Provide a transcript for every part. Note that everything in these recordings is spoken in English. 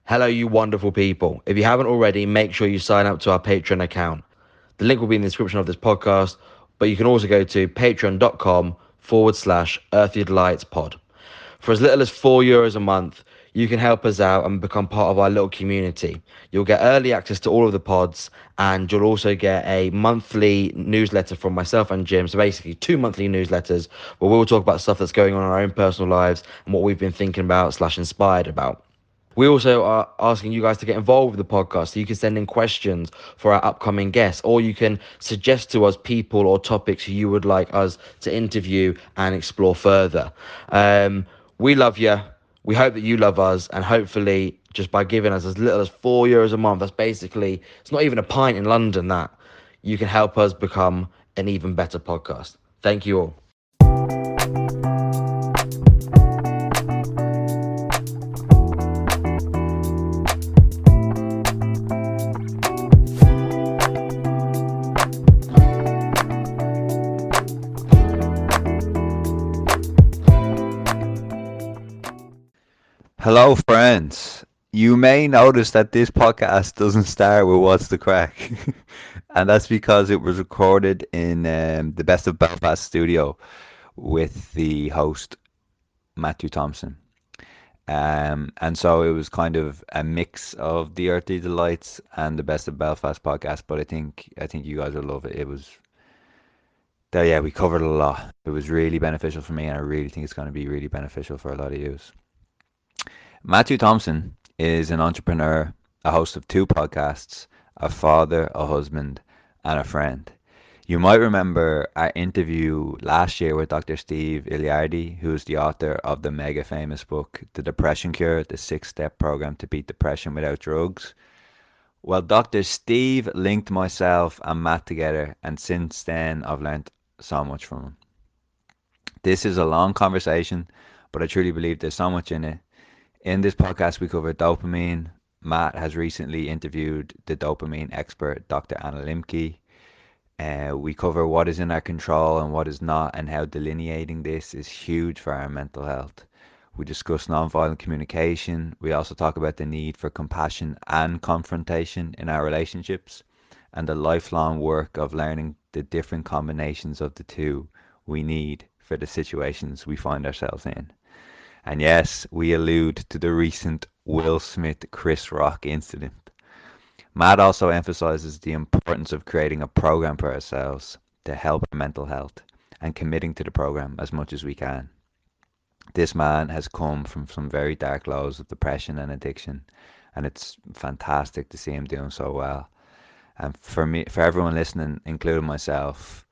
Hello, you wonderful people. If you haven't already, make sure you sign up to our Patreon account. The link will be in the description of this podcast, but you can also go to patreon.com/Earthly Delights Pod. For as little as €4 a month, you can help us out and become part of our little community. You'll get early access to all of the pods, and you'll also get a monthly newsletter from myself and Jim. So basically 2 monthly newsletters where we'll talk about stuff that's going on in our own personal lives and what we've been thinking about/inspired about. We also are asking you guys to get involved with the podcast. So you can send in questions for our upcoming guests, or you can suggest to us people or topics who you would like us to interview and explore further. We love you. We hope that you love us. And hopefully, just by giving us as little as €4 a month, that's basically, it's not even a pint in London, that you can help us become an even better podcast. Thank you all. Hello, friends. You may notice that this podcast doesn't start with "What's the crack," and that's because it was recorded in the Best of Belfast studio with the host Matthew Thompson. And so it was kind of a mix of the Earthly Delights and the Best of Belfast podcast. But I think you guys will love it. It was there, yeah. We covered a lot. It was really beneficial for me, and I really think it's going to be really beneficial for a lot of you. Matthew Thompson is an entrepreneur, a host of 2 podcasts, a father, a husband, and a friend. You might remember our interview last year with Dr. Steve Ilardi, who is the author of the mega famous book, The Depression Cure, the 6-step program to beat depression without drugs. Well, Dr. Steve linked myself and Matt together, and since then I've learned so much from him. This is a long conversation, but I truly believe there's so much in it. In this podcast, we cover dopamine. Matt has recently interviewed the dopamine expert, Dr. Anna Lembke. We cover what is in our control and what is not, and how delineating this is huge for our mental health. We discuss nonviolent communication. We also talk about the need for compassion and confrontation in our relationships, and the lifelong work of learning the different combinations of the two we need for the situations we find ourselves in. And yes, we allude to the recent Will Smith-Chris Rock incident. Matt also emphasizes the importance of creating a program for ourselves to help our mental health and committing to the program as much as we can. This man has come from some very dark lows of depression and addiction, and it's fantastic to see him doing so well. And for me, for everyone listening, including myself,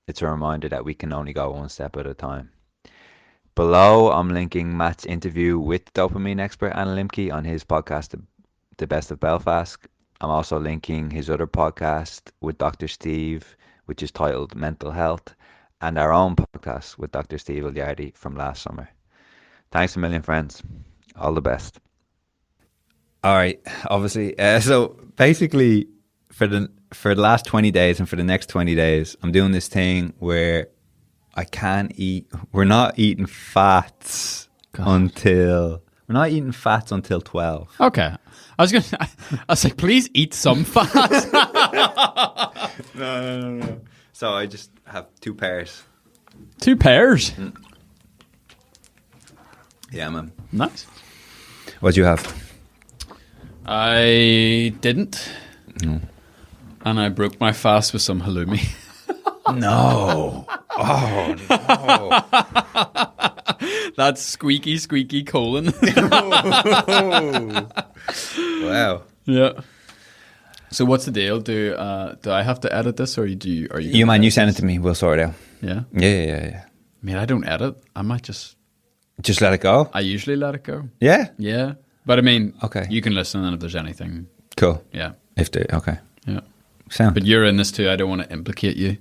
it's a reminder that we can only go one step at a time. Below, I'm linking Matt's interview with dopamine expert Anna Lembke on his podcast, The Best of Belfast. I'm also linking his other podcast with Dr. Steve, which is titled Mental Health, and our own podcast with Dr. Steve Ilardi from last summer. Thanks a million, friends. All the best. All right, obviously. So basically, for the last 20 days and for the next 20 days, I'm doing this thing where I can't eat. We're not eating fats until 12. Okay. I was like, please eat some fat. No. So I just have 2 pairs. 2 pairs? Yeah, man. Nice. What do you have? I didn't. No. And I broke my fast with some halloumi. No. Oh, no. That's squeaky colon. Wow. Yeah. So what's the deal? Do I have to edit this, or are you? You man, you send it to me. We'll sort it out. Yeah. Yeah. I mean, I don't edit. I might just let it go. I usually let it go. Yeah. Yeah. But I mean, okay. You can listen, and if there's anything, cool. Yeah. Okay. Yeah. Sound. But you're in this too. I don't want to implicate you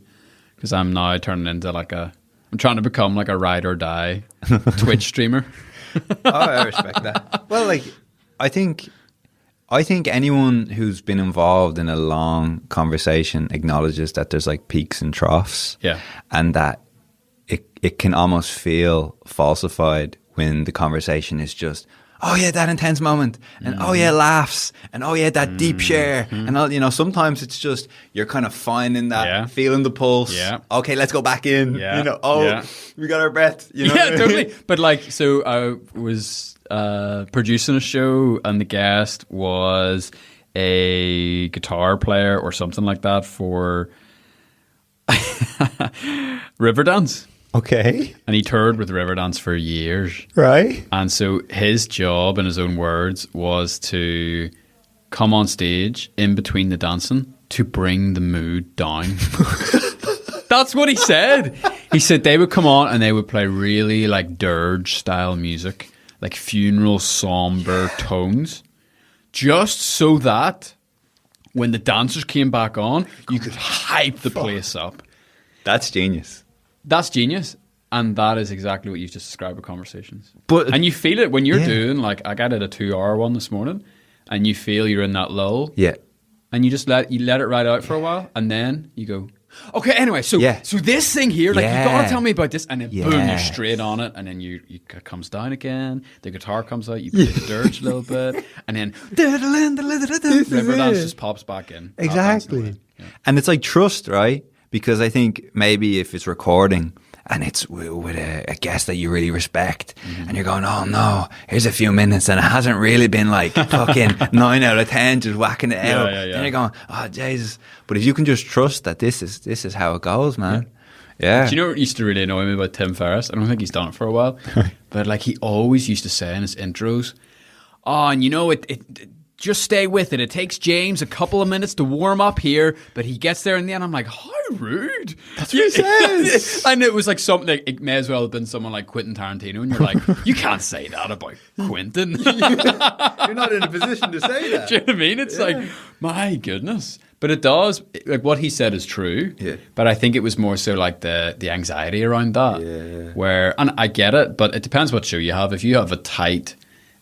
because I'm now turning into I'm trying to become like a ride or die Twitch streamer. Oh, I respect that. Well, like, I think anyone who's been involved in a long conversation acknowledges that there's like peaks and troughs. Yeah. And that it can almost feel falsified when the conversation is just oh yeah, that intense moment, and oh yeah, laughs, and oh yeah, that deep share, and all, you know, sometimes it's just you're kind of finding that, feeling the pulse. Yeah. Okay, let's go back in. Yeah. You know, we got our breath. You know Yeah, what I mean? totally. But like, so I was producing a show, and the guest was a guitar player or something like that for Riverdance. Okay. And he toured with Riverdance for years. Right. And so his job, in his own words, was to come on stage in between the dancing to bring the mood down. That's what he said. He said they would come on and they would play really like dirge style music, like funeral somber tones, just so that when the dancers came back on, you could hype the place up. That's genius. That's genius. And that is exactly what you've just described with conversations. But and you feel it when you're doing, like, I got it a 2-hour one this morning, and you feel you're in that lull. Yeah. And you just let it ride out for a while, and then you go, okay, anyway, so this thing here, like, you gotta tell me about this, and then boom, you're straight on it, and then it comes down again, the guitar comes out, you play the dirge a little bit, and then Riverdance just pops back in. Exactly. And it's like trust, right? Because I think maybe if it's recording and it's with a guest that you really respect, and you're going, oh no, here's a few minutes and it hasn't really been like fucking 9 out of 10 just whacking it out. Then you're going, oh Jesus. But if you can just trust that this is how it goes, man. Yeah. Do you know what used to really annoy me about Tim Ferriss? I don't think he's done it for a while, but like he always used to say in his intros, oh, and you know, it just stay with it. It takes James a couple of minutes to warm up here, but he gets there in the end. I'm like, how rude. That's what he says. And it was like something, like, it may as well have been someone like Quentin Tarantino, and you're like, you can't say that about Quentin. You're not in a position to say that. Do you know what I mean? It's like, my goodness. But it does, like what he said is true. Yeah. But I think it was more so like the anxiety around that. Yeah. Where, and I get it, but it depends what show you have. If you have a tight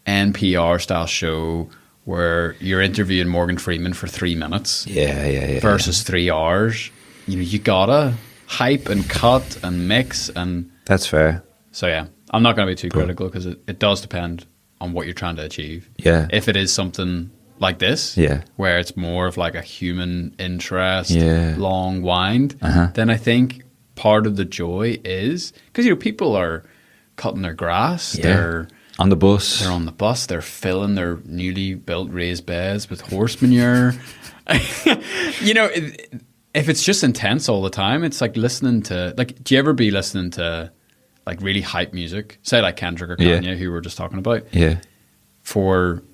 NPR style show where you're interviewing Morgan Freeman for 3 minutes versus 3 hours, you know, you gotta hype and cut and mix, and that's fair. So yeah, I'm not going to be too critical because it does depend on what you're trying to achieve. Yeah. If it is something like this, where it's more of like a human interest, long wind, then I think part of the joy is because, you know, people are cutting their grass, they're on the bus. They're on the bus. They're filling their newly built raised beds with horse manure. You know, if it's just intense all the time, it's like listening to, like, do you ever be listening to like really hype music, say like Kendrick or Kanye, who we were just talking about, for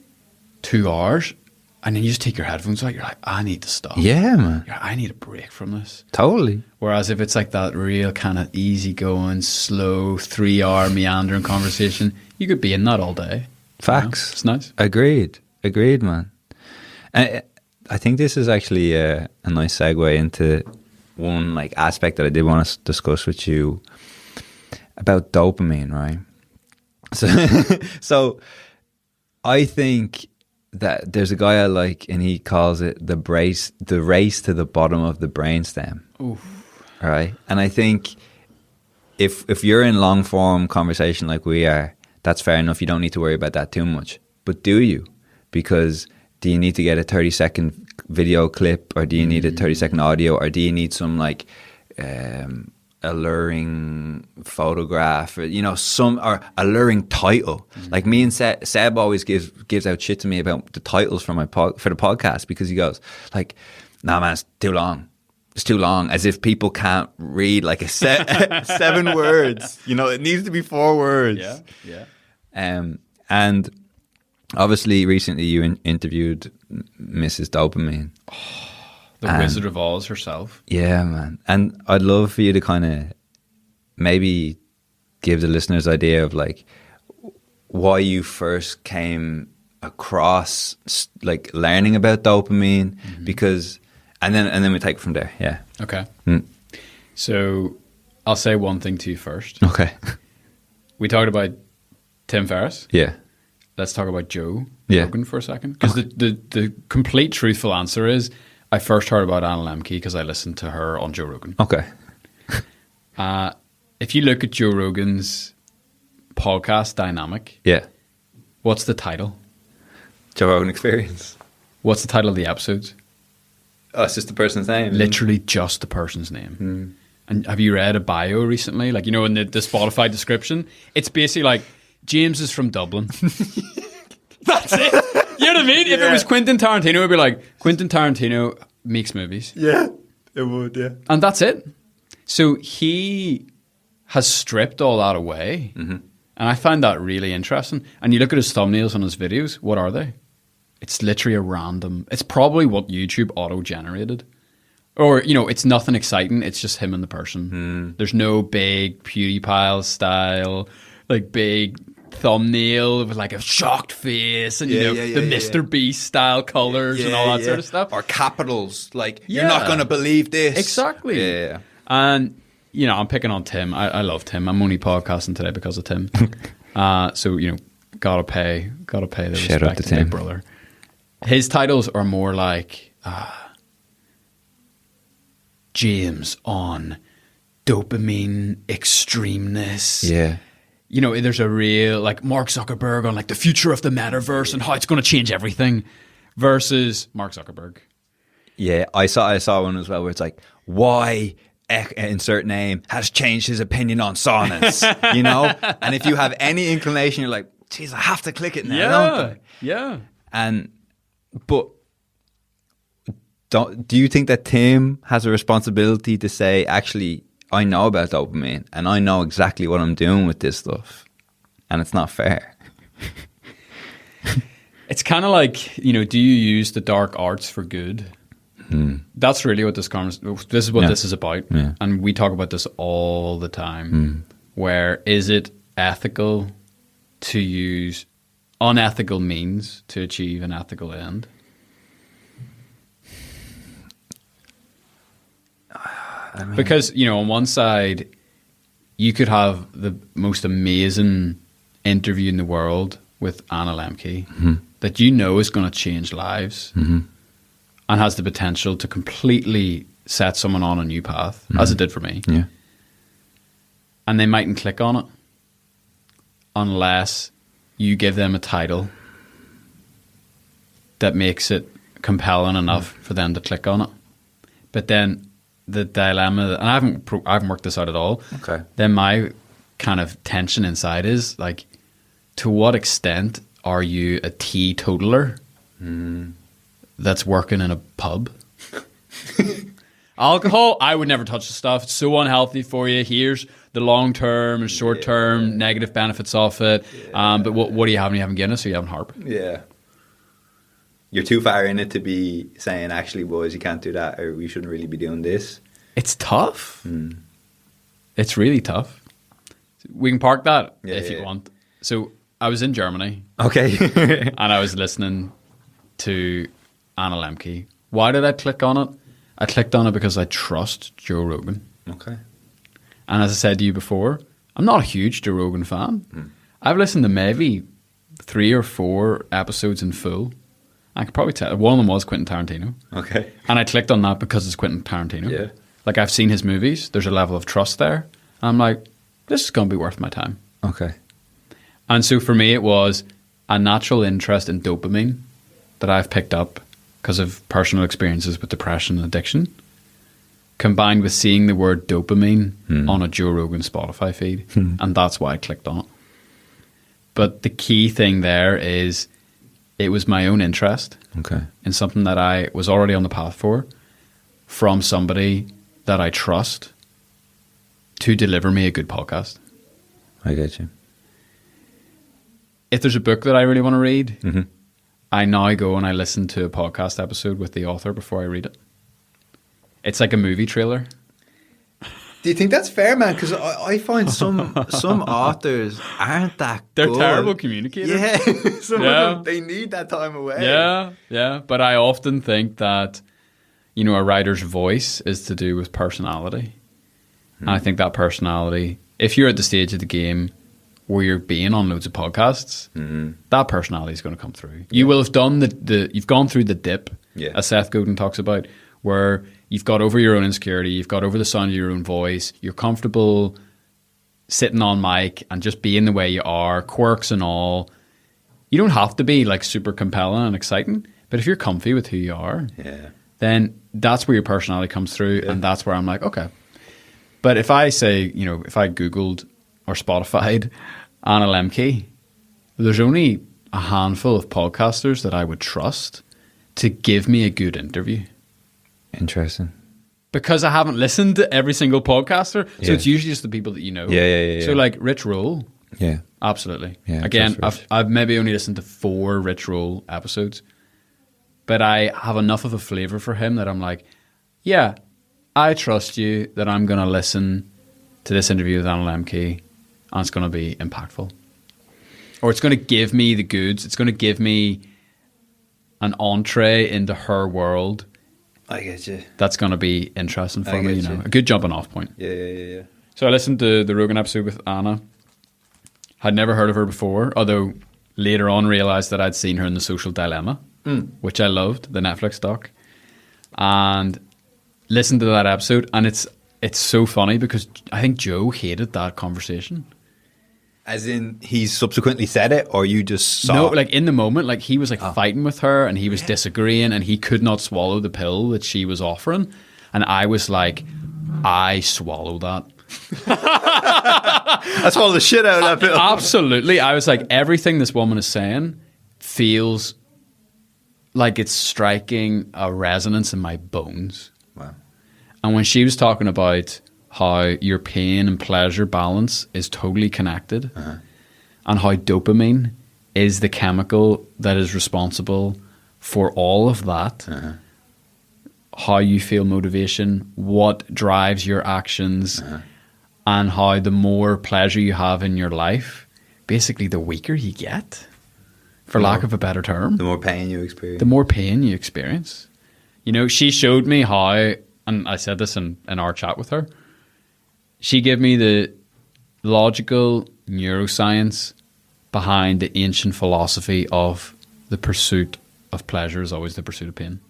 2 hours, and then you just take your headphones out, you're like, I need to stop. Yeah, man. I need a break from this. Totally. Whereas if it's like that real kind of easygoing, slow, 3-hour meandering conversation, you could be in that all day. Facts. You know? It's nice. Agreed, man. I think this is actually a nice segue into one like aspect that I did want to discuss with you about dopamine, right? So I think that there's a guy I like, and he calls it the race to the bottom of the brainstem. Oof. Right? And I think if you're in long form conversation like we are, that's fair enough. You don't need to worry about that too much. But do you? Because do you need to get a 30-second video clip, or do you need a 30-second audio, or do you need some like alluring photograph, or, you know, some or alluring title? Like me and Seb always gives out shit to me about the titles for for the podcast, because he goes like, "Nah, man, it's too long. It's too long," as if people can't read like a 7 words. You know, it needs to be 4 words. Yeah. And obviously, recently you interviewed Mrs. Dopamine. The Wizard of Oz herself. Yeah, man. And I'd love for you to kind of maybe give the listeners idea of like why you first came across like learning about dopamine, because, and then we take it from there. Yeah. Okay. So I'll say one thing to you first. Okay. We talked about Tim Ferriss. Yeah. Let's talk about Joe Rogan for a second. Because the complete truthful answer is I first heard about Anna Lembke because I listened to her on Joe Rogan. Okay. If you look at Joe Rogan's podcast dynamic, What's the title? Joe Rogan Experience. What's the title of the episodes? Oh, it's just the person's name. Literally just the person's name. And have you read a bio recently? Like, you know, in the Spotify description, it's basically like, James is from Dublin. That's it. You know what I mean? If it was Quentin Tarantino, it would be like, Quentin Tarantino makes movies. Yeah, it would, yeah. And that's it. So he has stripped all that away. And I find that really interesting. And you look at his thumbnails on his videos, what are they? It's literally a random... It's probably what YouTube auto-generated. Or, you know, it's nothing exciting. It's just him and the person. There's no big PewDiePie style, like big thumbnail with like a shocked face and, you know, the Mr. Beast style colors and all that sort of stuff. Or capitals, like, you're not going to believe this. Exactly. Yeah. And, you know, I'm picking on Tim. I love Tim. I'm only podcasting today because of Tim. So, you know, gotta pay the Shout out respect to to Tim. Big Brother. His titles are more like James on dopamine extremeness. Yeah. You know, there's a real, like, Mark Zuckerberg on, like, the future of the metaverse and how it's going to change everything versus Mark Zuckerberg. Yeah, I saw one as well where it's like, why insert name has changed his opinion on saunas, you know? And if you have any inclination, you're like, geez, I have to click it now, don't I? Yeah. But do you think that Tim has a responsibility to say, actually, I know about dopamine and I know exactly what I'm doing with this stuff, and it's not fair? It's kind of like, you know, do you use the dark arts for good? That's really what this is what this is about. Yeah. And we talk about this all the time. Where is it ethical to use unethical means to achieve an ethical end? Because, you know, on one side, you could have the most amazing interview in the world with Anna Lembke that you know is going to change lives and has the potential to completely set someone on a new path, as it did for me. Yeah. And they mightn't click on it unless you give them a title that makes it compelling enough for them to click on it. But then the dilemma, and I haven't worked this out at all. Okay. Then my kind of tension inside is like, to what extent are you a teetotaler that's working in a pub? Alcohol, I would never touch the stuff. It's so unhealthy for you. Here's the long-term and short-term negative benefits of it. But what do you have when you haven't Guinness or you haven't Harp? Yeah. You're too far in it to be saying, actually, boys, you can't do that, or we shouldn't really be doing this. It's tough. It's really tough. We can park that if you want. So I was in Germany. Okay. And I was listening to Anna Lembke. Why did I click on it? I clicked on it because I trust Joe Rogan. Okay. And as I said to you before, I'm not a huge Joe Rogan fan. I've listened to maybe 3 or 4 episodes in full. I could probably tell. One of them was Quentin Tarantino. Okay. And I clicked on that because it's Quentin Tarantino. Yeah. Like, I've seen his movies. There's a level of trust there. And I'm like, this is going to be worth my time. Okay. And so for me, it was a natural interest in dopamine that I've picked up because of personal experiences with depression and addiction, combined with seeing the word dopamine on a Joe Rogan Spotify feed. And that's why I clicked on it. But the key thing there is it was my own interest in something that I was already on the path for, from somebody that I trust to deliver me a good podcast. I get you. If there's a book that I really want to read, I now go and I listen to a podcast episode with the author before I read it. It's like a movie trailer. Do you think that's fair, man? Because I find some authors aren't that They're good. terrible communicators. Yeah. Some Yeah. of them, they need that time away. Yeah. But I often think that, you know, a writer's voice is to do with personality. And I think that personality, if you're at the stage of the game where you're being on loads of podcasts, that personality is going to come through. You will have done you've gone through the dip, as Seth Godin talks about, where you've got over your own insecurity, you've got over the sound of your own voice, you're comfortable sitting on mic and just being the way you are, quirks and all. You don't have to be like super compelling and exciting, but if you're comfy with who you are, then that's where your personality comes through, and that's where I'm like, okay. But if I say, you know, if I Googled or Spotified Anna Lembke, there's only a handful of podcasters that I would trust to give me a good interview. Interesting. Because I haven't listened to every single podcaster, so it's usually just the people that you know. Yeah. So like Rich Roll, Yeah. absolutely. Yeah, Again, trust Rich. I've maybe only listened to 4 Rich Roll episodes, but I have enough of a flavour for him that I'm like, yeah, I trust you that I'm going to listen to this interview with Anna Lembke and it's going to be impactful. Or it's going to give me the goods. It's going to give me an entree into her world. I get you. That's going to be interesting for I me, get you know. you. A good jumping off point. Yeah. So I listened to the Rogan episode with Anna. Had never heard of her before, although later on realised that I'd seen her in The Social Dilemma, which I loved, the Netflix doc. And listened to that episode, and it's so funny because I think Joe hated that conversation. As in, he's subsequently said it, or you just saw No, it? like in the moment, like he was like fighting with her and he was disagreeing and he could not swallow the pill that she was offering. And I was like, I swallow that. I swallowed the shit out of that pill. Absolutely. I was like, everything this woman is saying feels like it's striking a resonance in my bones. Wow. And when she was talking about how your pain and pleasure balance is totally connected, and how dopamine is the chemical that is responsible for all of that, how you feel motivation, what drives your actions, and how the more pleasure you have in your life, basically the weaker you get, for lack of a better term. The more pain you experience. The more pain you experience. You know, she showed me how, and I said this in our chat with her, she gave me the logical neuroscience behind the ancient philosophy of the pursuit of pleasure is always the pursuit of pain.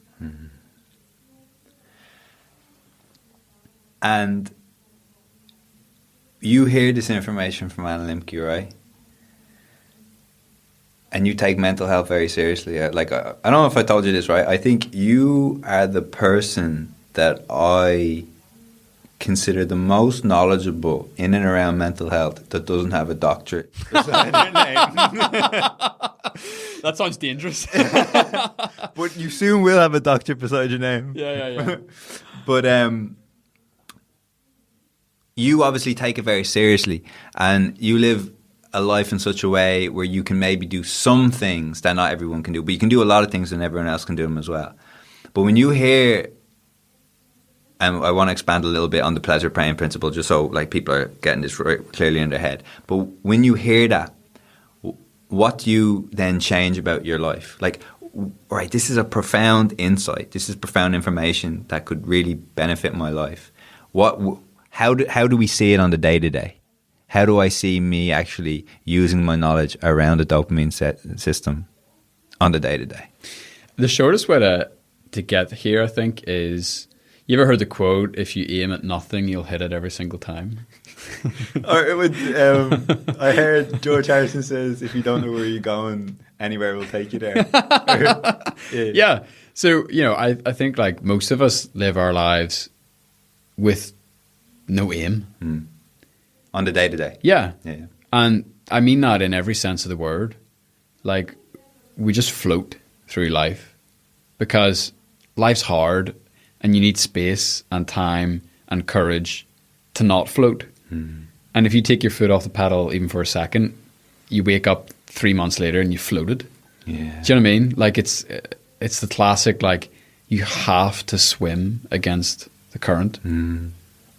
And you hear this information from Anna Lembke, right? And you take mental health very seriously. Like, I don't know if I told you this, right? I think you are the person that I consider the most knowledgeable in and around mental health that doesn't have a doctorate beside their name. That sounds dangerous. But you soon will have a doctorate beside your name. Yeah. But you obviously take it very seriously, and you live a life in such a way where you can maybe do some things that not everyone can do, but you can do a lot of things and everyone else can do them as well. But when you hear, and I want to expand a little bit on the pleasure pain principle, just so like people are getting this right clearly in their head. But when you hear that, what do you then change about your life? Like, right, this is a profound insight. This is profound information that could really benefit my life. How do we see it on the day-to-day? How do I see me actually using my knowledge around the dopamine system on the day-to-day? The shortest way to get here, I think, is, you ever heard the quote, if you aim at nothing, you'll hit it every single time? Or it would, I heard George Harrison says, if you don't know where you're going, anywhere will take you there. Yeah. So, you know, I think like most of us live our lives with no aim. On the day-to-day. Yeah. Yeah. And I mean that in every sense of the word. Like, we just float through life because life's hard and you need space and time and courage to not float. And if you take your foot off the pedal even for a second, you wake up 3 months later and you floated. Yeah. Do you know what I mean? Like, it's the classic, like, you have to swim against the current.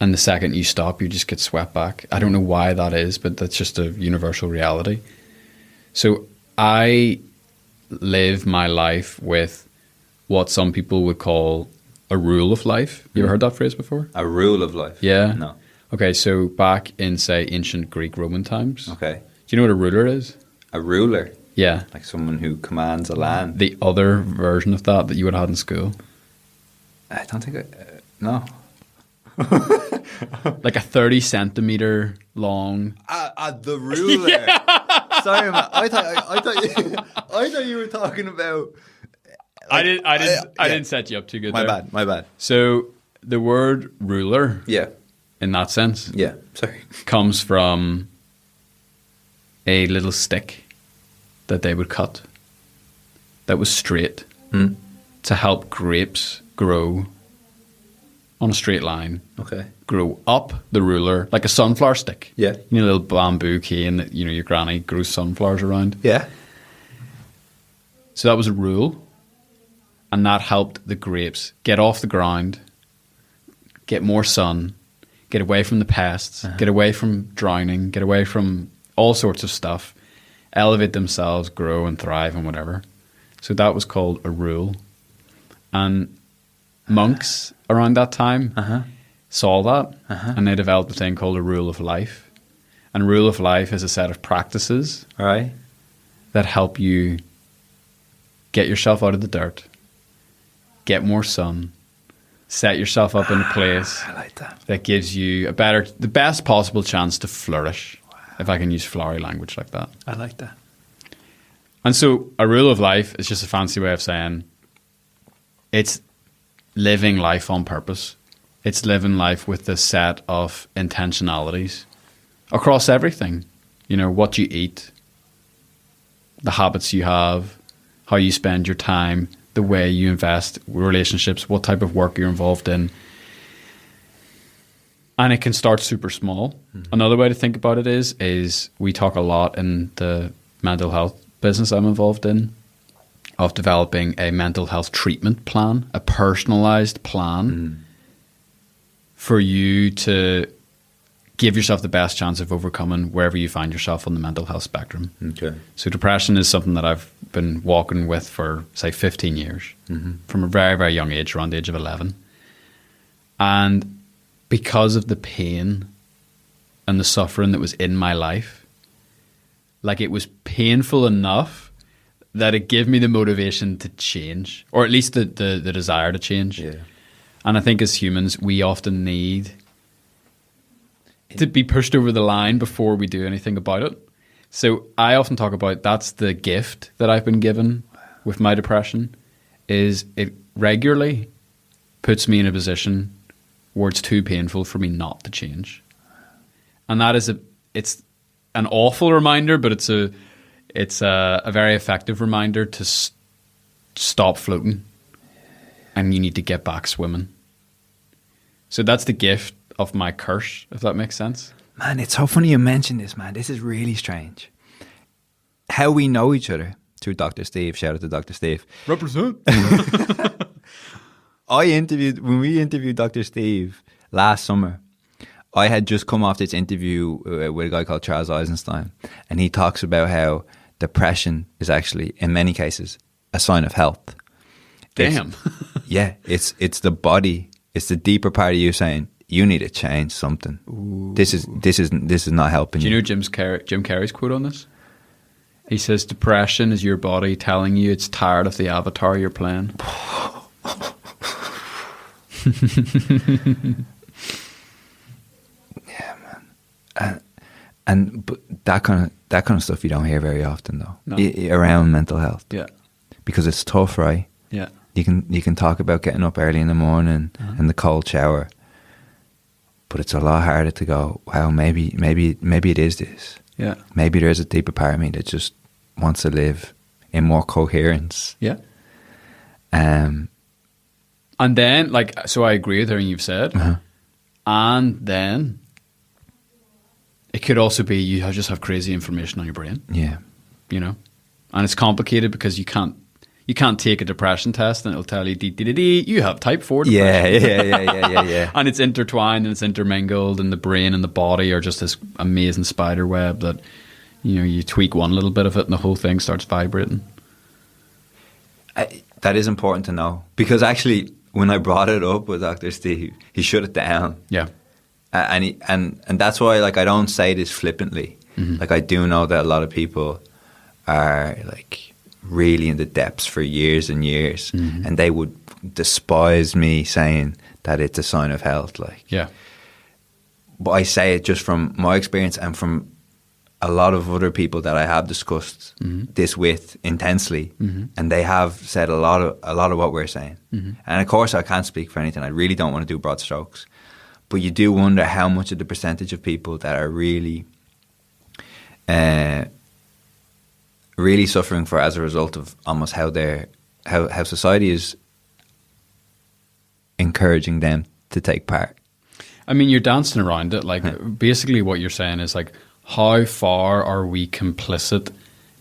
And the second you stop, you just get swept back. I don't know why that is, but that's just a universal reality. So I live my life with what some people would call a rule of life. You ever heard that phrase before? A rule of life? Yeah. No. Okay, so back in, say, ancient Greek Roman times. Okay. Do you know what a ruler is? A ruler? Yeah. Like someone who commands a land? The other version of that you would have had in school. I don't think no. like a 30 centimeter long. The ruler. Sorry, man. I thought you were talking about. I didn't set you up too good. My there. bad. My bad. So the word ruler, Yeah. in that sense, Yeah. Sorry. comes from a little stick that they would cut that was straight to help grapes grow on a straight line. Okay. Grow up the ruler like a sunflower stick. Yeah. You know, a little bamboo cane that, you know, your granny grows sunflowers around. Yeah. So that was a rule. And that helped the grapes get off the ground, get more sun, get away from the pests, get away from drowning, get away from all sorts of stuff, elevate themselves, grow and thrive and whatever. So that was called a rule. And monks around that time saw that and they developed a thing called a rule of life. And a rule of life is a set of practices All right. that help you get yourself out of the dirt, get more sun, set yourself up in a place I like that. that gives you the best possible chance to flourish, if I can use flowery language like that. I like that. And so a rule of life is just a fancy way of saying it's living life on purpose. It's living life with a set of intentionalities across everything. You know, what you eat, the habits you have, how you spend your time, the way you invest, relationships, what type of work you're involved in. And it can start super small. Another way to think about it is we talk a lot in the mental health business I'm involved in of developing a mental health treatment plan, a personalized plan for you to give yourself the best chance of overcoming wherever you find yourself on the mental health spectrum. Okay. So depression is something that I've been walking with for, say, 15 years, from a very, very young age, around the age of 11. And because of the pain and the suffering that was in my life, like it was painful enough that it gave me the motivation to change, or at least the desire to change. Yeah. And I think as humans, we often need to be pushed over the line before we do anything about it. So I often talk about that's the gift that I've been given with my depression, is it regularly puts me in a position where it's too painful for me not to change. And that is it's an awful reminder, but it's a very effective reminder to stop floating, and you need to get back swimming. So that's the gift of my curse, if that makes sense. Man, it's so funny you mentioned this, man. This is really strange. How we know each other through Dr. Steve. Shout out to Dr. Steve. Represent. When we interviewed Dr. Steve last summer, I had just come off this interview with a guy called Charles Eisenstein, and he talks about how depression is actually, in many cases, a sign of health. Damn. It's the body, it's the deeper part of you saying, you need to change something. Ooh. This is not helping you. Do you know Jim Carrey's quote on this? He says, "Depression is your body telling you it's tired of the avatar you're playing." Yeah, man. But that kind of stuff you don't hear very often, though. No. Around mental health. Yeah. Because it's tough, right? Yeah. You can talk about getting up early in the morning and the cold shower, but it's a lot harder to go, wow, maybe it is this. Yeah. Maybe there's a deeper part of me that just wants to live in more coherence. Yeah. And then, so I agree with everything you've said. And then it could also be you just have crazy information on your brain. Yeah. You know? And it's complicated because you can't take a depression test and it'll tell you, you have type 4 depression. Yeah. And it's intertwined and it's intermingled, and the brain and the body are just this amazing spider web that, you tweak one little bit of it and the whole thing starts vibrating. That is important to know, because actually when I brought it up with Dr. Steve, he shut it down. Yeah. And that's why, I don't say this flippantly. I do know that a lot of people are really in the depths for years and years, and they would despise me saying that it's a sign of health. Like, Yeah. but I say it just from my experience and from a lot of other people that I have discussed this with intensely, and they have said a lot of what we're saying. And of course, I can't speak for anything. I really don't want to do broad strokes, but you do wonder how much of the percentage of people that are really, really suffering for as a result of almost how society is encouraging them to take part. I mean, you're dancing around it. Like, basically what you're saying is, like, how far are we complicit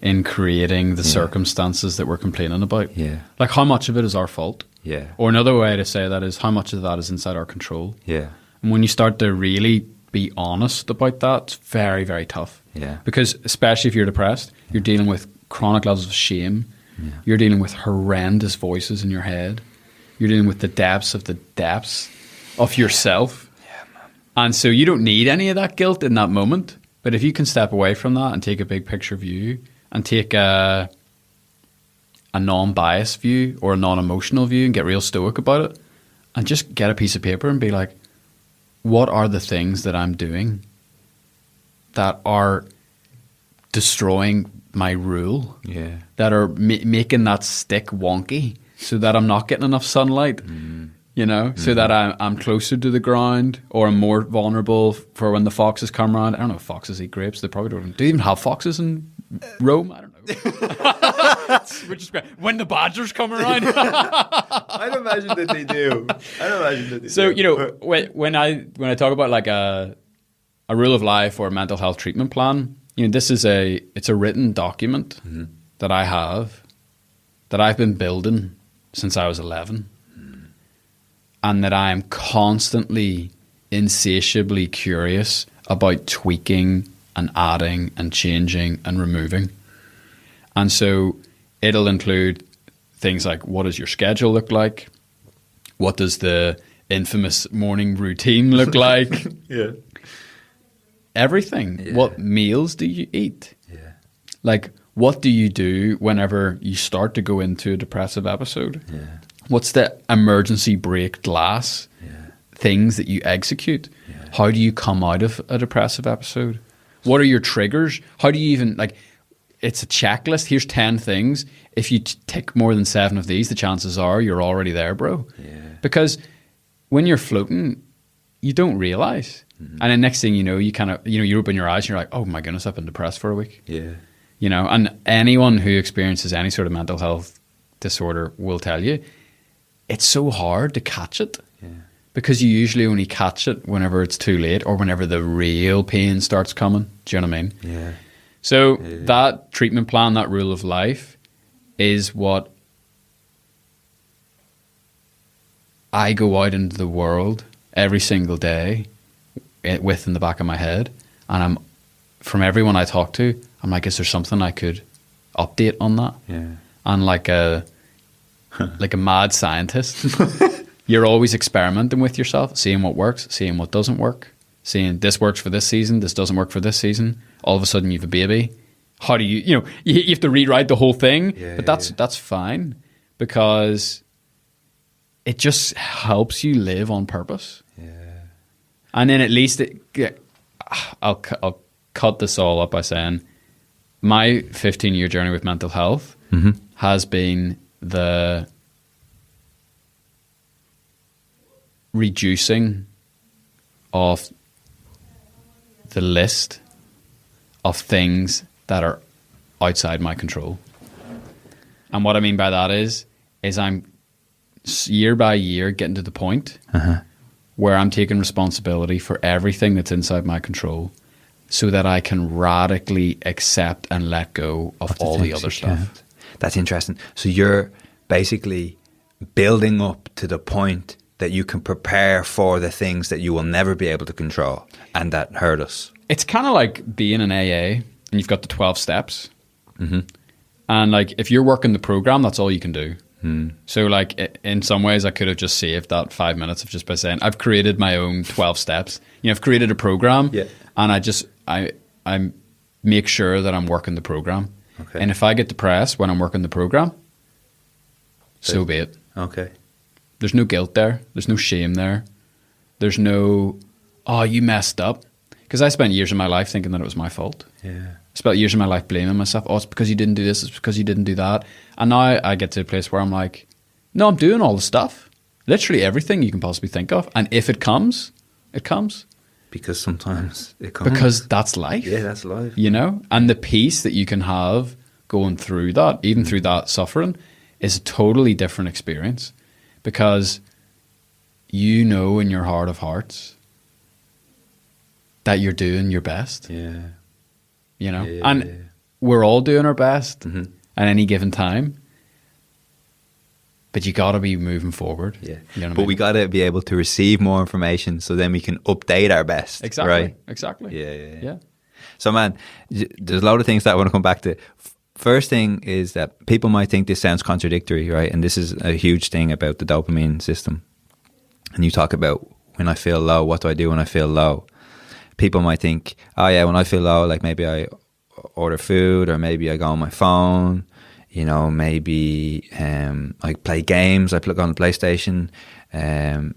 in creating the circumstances that we're complaining about? Yeah. Like, how much of it is our fault? Yeah. Or another way to say that is, how much of that is inside our control? Yeah. And when you start to really be honest about that, it's very, very tough. Yeah. Because especially if you're depressed, you're dealing with chronic levels of shame. Yeah. You're dealing with horrendous voices in your head. You're dealing with the depths of yourself. Yeah, man. And so you don't need any of that guilt in that moment. But if you can step away from that and take a big picture view and take a non-biased view or a non-emotional view and get real stoic about it and just get a piece of paper and be like, what are the things that I'm doing that are destroying my rule, that are making that stick wonky so that I'm not getting enough sunlight, you know, so that I'm closer to the ground, or I'm more vulnerable for when the foxes come around. I don't know if foxes eat grapes. They probably don't. Do they even have foxes in Rome? I don't know. Which is great. When the badgers come around. I'd imagine that they do. So, you know, when I talk about like a rule of life or a mental health treatment plan, you know, it's a written document that I have, that I've been building since I was 11, and that I am constantly, insatiably curious about tweaking and adding and changing and removing. And so it'll include things like, what does your schedule look like? What does the infamous morning routine look like? Yeah. Everything. Yeah. What meals do you eat? Yeah. Like, what do you do whenever you start to go into a depressive episode? Yeah. What's the emergency break glass things that you execute? Yeah. How do you come out of a depressive episode? What are your triggers? How do you even, like, it's a checklist. Here's 10 things. If you tick more than 7 of these, the chances are you're already there, bro. Yeah. Because when you're floating, you don't realize. And then next thing you know, you kind of, you know, you open your eyes and you're like, oh my goodness, I've been depressed for a week. Yeah. You know, and anyone who experiences any sort of mental health disorder will tell you, it's so hard to catch it. Yeah. Because you usually only catch it whenever it's too late or whenever the real pain starts coming. Do you know what I mean? Yeah. So that treatment plan, that rule of life, is what I go out into the world every single day with in the back of my head. And from everyone I talk to, I'm like, is there something I could update on that? Yeah. And like a mad scientist, you're always experimenting with yourself, seeing what works, seeing what doesn't work, seeing this works for this season, this doesn't work for this season. All of a sudden you have a baby. How do you have to rewrite the whole thing, but that's fine, because it just helps you live on purpose. Yeah. And then at least I'll cut this all up by saying my 15-year journey with mental health has been the reducing of the list of things that are outside my control. And what I mean by that is I'm year by year getting to the point where I'm taking responsibility for everything that's inside my control, so that I can radically accept and let go of all the other stuff. That's interesting. So you're basically building up to the point that you can prepare for the things that you will never be able to control and that hurt us. It's kind of like being in AA and you've got the 12 steps. And like, if you're working the program, that's all you can do. So like, in some ways I could have just saved that 5 minutes of just by saying, I've created my own 12 steps. You know, I've created a program and I make sure that I'm working the program. Okay. And if I get depressed when I'm working the program, so be it. Okay. There's no guilt there. There's no shame there. There's no, oh, you messed up. Because I spent years of my life thinking that it was my fault. Yeah. I spent years of my life blaming myself. Oh, it's because you didn't do this. It's because you didn't do that. And now I get to a place where I'm like, no, I'm doing all the stuff. Literally everything you can possibly think of. And if it comes, it comes. Because sometimes it comes. Because that's life. Yeah, that's life. You know? And the peace that you can have going through that, even through that suffering, is a totally different experience. Because you know in your heart of hearts that you're doing your best. Yeah. You know? Yeah, and yeah. we're all doing our best Mm-hmm. at any given time. But you got to be moving forward. Yeah. You know what I But mean? we got to be able to receive more information so then we can update our best. Exactly. Right? Exactly. Yeah. So, man, there's a lot of things that I want to come back to. First thing is that people might think this sounds contradictory, right? And this is a huge thing about the dopamine system. And you talk about when I feel low, what do I do when I feel low? People might think, oh yeah, when I feel low, like maybe I order food or maybe I go on my phone, you know, maybe I play games, I plug on the PlayStation,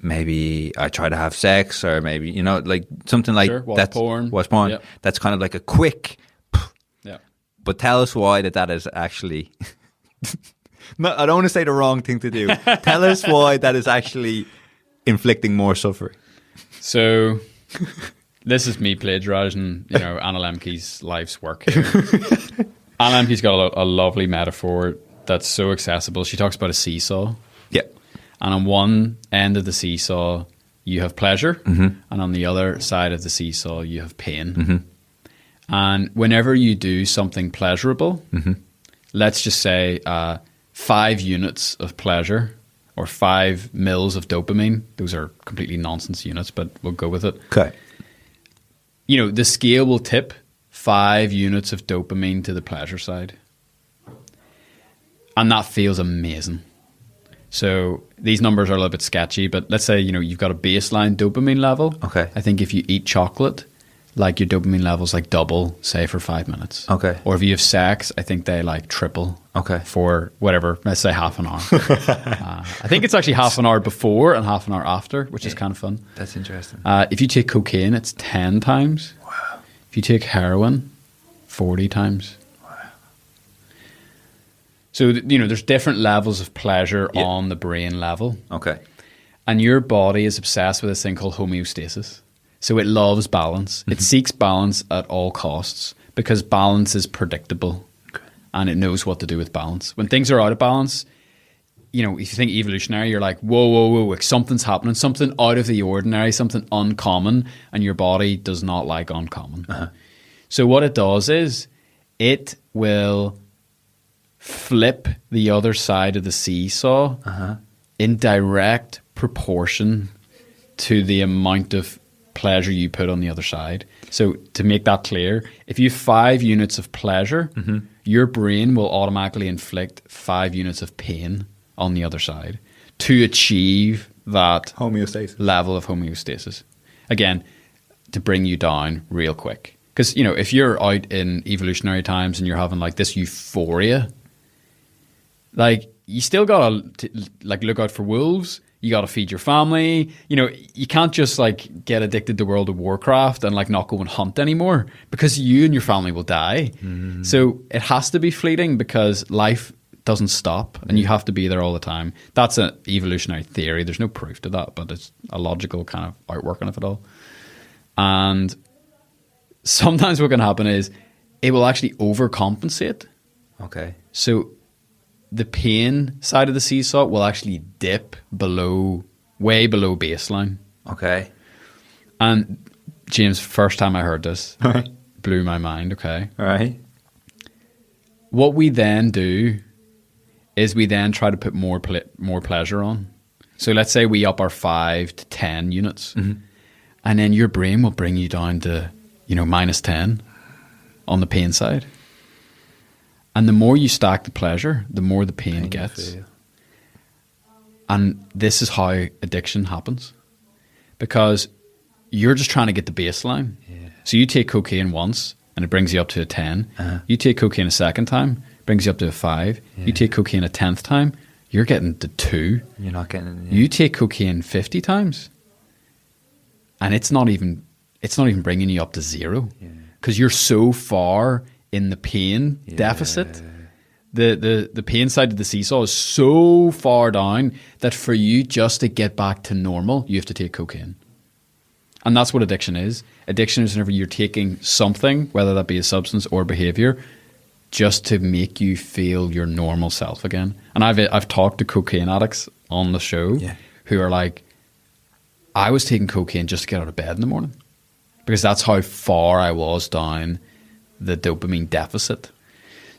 maybe I try to have sex or maybe, you know, like something like Sure, watch that's porn. Watch porn. Yep. That's kind of like a quick, Yeah. but tell us why that is actually, no, I don't want to say the wrong thing to do. Tell us why that is actually inflicting more suffering. So this is me plagiarizing, you know, Anna Lembke's life's work here. Anna Lembke's got a lovely metaphor that's so accessible. She talks about a seesaw. Yeah. And on one end of the seesaw, you have pleasure. Mm-hmm. And on the other side of the seesaw, you have pain. Mm-hmm. And whenever you do something pleasurable, let's just say 5 units of pleasure or 5 mils of dopamine. Those are completely nonsense units, but we'll go with it. Okay. You know, the scale will tip 5 units of dopamine to the pleasure side. And that feels amazing. So these numbers are a little bit sketchy, but let's say, you know, you've got a baseline dopamine level. Okay. I think if you eat chocolate, like your dopamine levels like double, say for 5 minutes. Okay. Or if you have sex, I think they like triple. Okay. For whatever, let's say half an hour. I think it's actually half an hour before and half an hour after, which is kind of fun. That's interesting. If you take cocaine, it's 10 times. Wow. If you take heroin, 40 times. Wow. So, you know, there's different levels of pleasure on the brain level. Okay. And your body is obsessed with this thing called homeostasis. So it loves balance. It seeks balance at all costs because balance is predictable and it knows what to do with balance. When things are out of balance, you know, if you think evolutionary, you're like, whoa, whoa, whoa, like something's happening, something out of the ordinary, something uncommon, and your body does not like uncommon. So what it does is it will flip the other side of the seesaw in direct proportion to the amount of pleasure you put on the other side. So to make that clear, if you have 5 units of pleasure, your brain will automatically inflict 5 units of pain on the other side to achieve that Homeostasis. level of homeostasis. Again, to bring you down real quick. Because, you know, if you're out in evolutionary times and you're having like this euphoria, like you still got to like look out for wolves. You got to feed your family. You know, you can't just like get addicted to World of Warcraft and like not go and hunt anymore because you and your family will die. So it has to be fleeting because life doesn't stop and you have to be there all the time. That's an evolutionary theory. There's no proof to that, but it's a logical kind of outworking of it all. And sometimes what can happen is it will actually overcompensate. Okay. So the pain side of the seesaw will actually dip below, way below baseline. Okay. And James, first time I heard this, blew my mind, okay? All right. What we then do is we then try to put more pleasure on. So let's say we up our 5 to 10 units. And then your brain will bring you down to, you know, minus 10 on the pain side. And the more you stack the pleasure, the more the pain gets. And this is how addiction happens. Because you're just trying to get the baseline. So you take cocaine once and it brings you up to a 10. You take cocaine a second time, brings you up to a 5. You take cocaine a 10th time, you're getting to 2. You're not getting. You take cocaine 50 times, and it's not even bringing you up to 0, because you're so far in the pain deficit. The pain side of the seesaw is so far down that for you just to get back to normal, you have to take cocaine. And that's what addiction is. Addiction is whenever you're taking something, whether that be a substance or behavior, just to make you feel your normal self again. And I've talked to cocaine addicts on the show who are like, I was taking cocaine just to get out of bed in the morning, because that's how far I was down the dopamine deficit.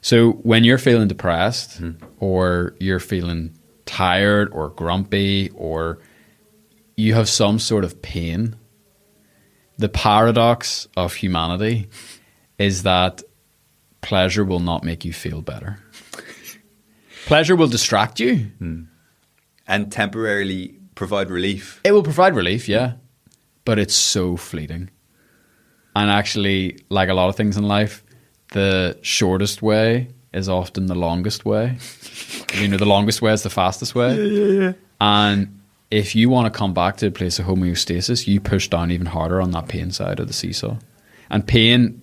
So when you're feeling depressed or you're feeling tired or grumpy or you have some sort of pain, the paradox of humanity is that pleasure will not make you feel better. Pleasure will distract you. And temporarily provide relief. It will provide relief, yeah. But it's so fleeting. And actually, like a lot of things in life, the shortest way is often the longest way. You know, the longest way is the fastest way. Yeah. And if you want to come back to a place of homeostasis, you push down even harder on that pain side of the seesaw. And pain,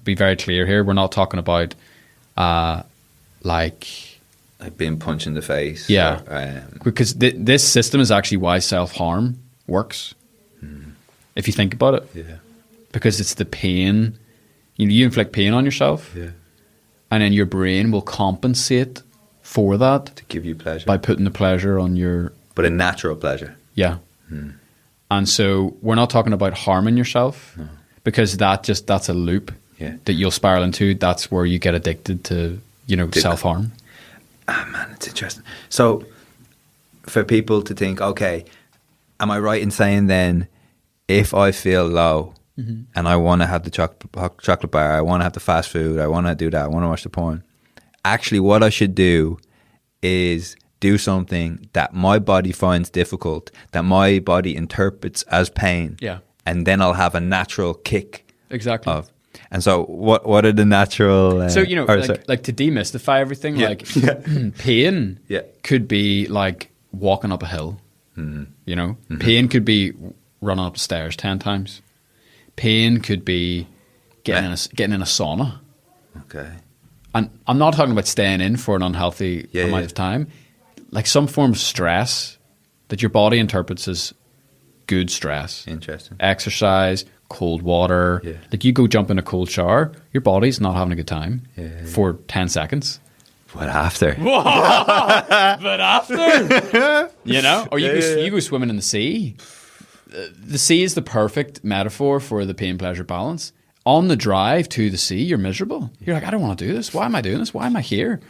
be very clear here, we're not talking about like being punched in the face. Yeah. Or, because this system is actually why self-harm works. If you think about it. Yeah. Because it's the pain. You inflict pain on yourself. Yeah. And then your brain will compensate for that. To give you pleasure. By putting the pleasure on your... But a natural pleasure. Yeah. And so we're not talking about harming yourself, because that's a loop that you'll spiral into. That's where you get addicted to, self-harm. Ah, man, it's interesting. So for people to think, okay, am I right in saying then if I feel low and I want to have the chocolate bar, I want to have the fast food, I want to do that, I want to watch the porn, actually what I should do is do something that my body finds difficult, that my body interprets as pain, and then I'll have a natural kick. Exactly. And so what are the natural... so, like to demystify everything, pain could be like walking up a hill, Pain could be running up the stairs 10 times. Pain could be getting in a sauna. Okay. And I'm not talking about staying in for an unhealthy amount of time. Like some form of stress that your body interprets as good stress. Interesting. Exercise, cold water. Yeah. Like you go jump in a cold shower, your body's not having a good time for 10 seconds. But after? But after? Or you go swimming in the sea. The sea is the perfect metaphor for the pain-pleasure balance. On the drive to the sea, you're miserable. You're like, I don't want to do this. Why am I doing this? Why am I here?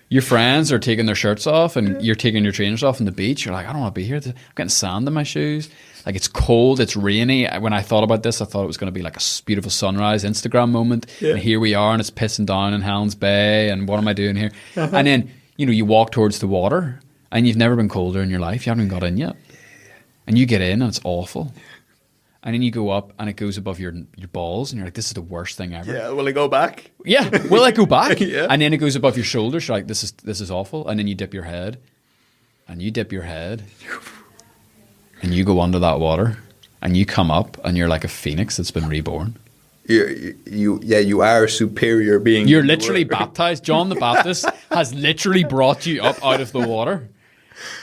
Your friends are taking their shirts off and you're taking your trainers off on the beach. You're like, I don't want to be here. I'm getting sand in my shoes. Like it's cold, it's rainy. When I thought about this, I thought it was going to be like a beautiful sunrise Instagram moment. Yeah. And here we are and it's pissing down in Helens Bay and what am I doing here? And then, you walk towards the water and you've never been colder in your life. You haven't even got in yet. And you get in and it's awful. And then you go up and it goes above your balls and you're like, this is the worst thing ever. Yeah, will I go back? Yeah, will I go back? Yeah. And then it goes above your shoulders. You're like, this is awful. And then you dip your head. And you dip your head. And you go under that water. And you come up and you're like a phoenix that's been reborn. You are a superior being. You're literally baptized. John the Baptist has literally brought you up out of the water.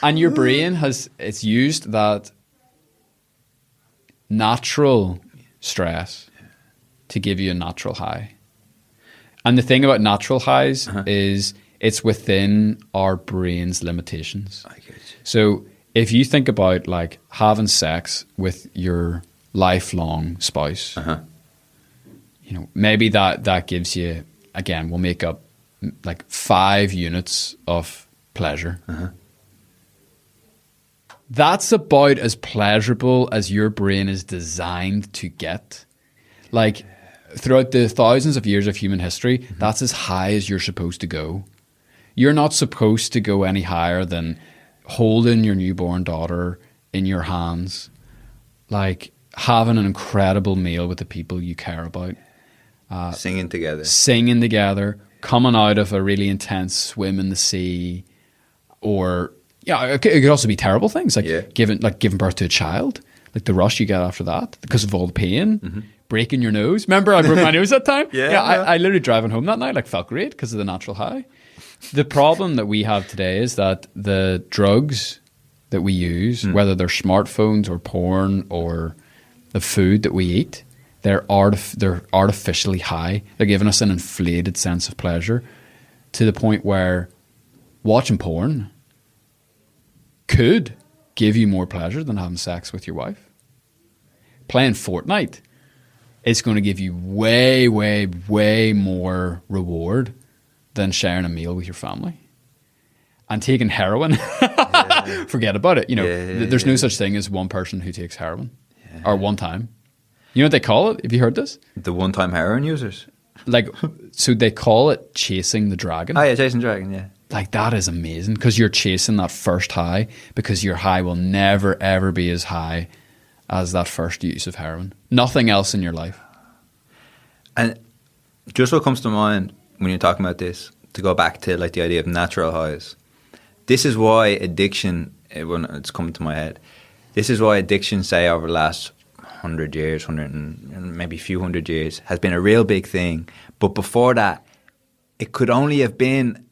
And your brain it's used that natural stress to give you a natural high. And the thing about natural highs is it's within our brain's limitations. I get you. So if you think about like having sex with your lifelong spouse, maybe that gives you, again, we'll make up like 5 units of pleasure. That's about as pleasurable as your brain is designed to get. Like throughout the thousands of years of human history, that's as high as you're supposed to go. You're not supposed to go any higher than holding your newborn daughter in your hands, like having an incredible meal with the people you care about, Singing together, coming out of a really intense swim in the sea, or it could also be terrible things like giving birth to a child, like the rush you get after that because of all the pain, breaking your nose. Remember, I broke my nose that time. I literally driving home that night felt great because of the natural high. The problem that we have today is that the drugs that we use, whether they're smartphones or porn or the food that we eat, they're artificially high. They're giving us an inflated sense of pleasure to the point where watching porn could give you more pleasure than having sex with your wife. Playing Fortnite is going to give you way, way, way more reward than sharing a meal with your family. And taking heroin, forget about it. There's no such thing as one person who takes heroin or one time. You know what they call it? Have you heard this? The one-time heroin users. So they call it chasing the dragon. Oh yeah, chasing the dragon, yeah. That is amazing because you're chasing that first high, because your high will never, ever be as high as that first use of heroin. Nothing else in your life. And just what comes to mind when you're talking about this, to go back to the idea of natural highs, this is why addiction, when it's coming to my head, this is why addiction, say over the last 100 years, 100 and maybe a few hundred years, has been a real big thing. But before that, it could only have been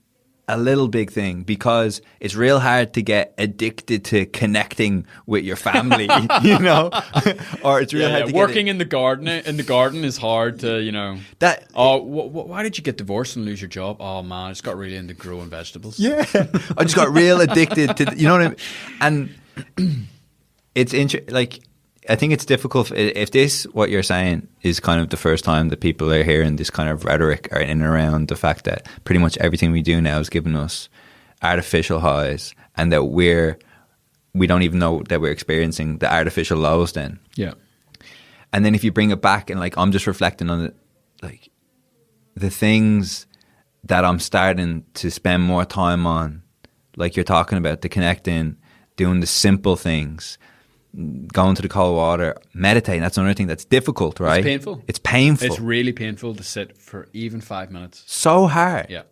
a little big thing because it's real hard to get addicted to connecting with your family, or it's real hard to working in the garden. In the garden is hard to, That. Oh, why did you get divorced and lose your job? Oh man, I just got really into growing vegetables. Yeah, I just got real addicted to, you know what I mean? And it's I think it's difficult if this, what you're saying, is kind of the first time that people are hearing this kind of rhetoric in and around the fact that pretty much everything we do now is giving us artificial highs, and that we don't even know that we're experiencing the artificial lows then. Yeah. And then if you bring it back and I'm just reflecting on it, the things that I'm starting to spend more time on, like you're talking about, the connecting, doing the simple things, going to the cold water, meditating. That's another thing that's difficult, right? It's painful. It's painful. It's really painful to sit for even 5 minutes. So hard. Yeah.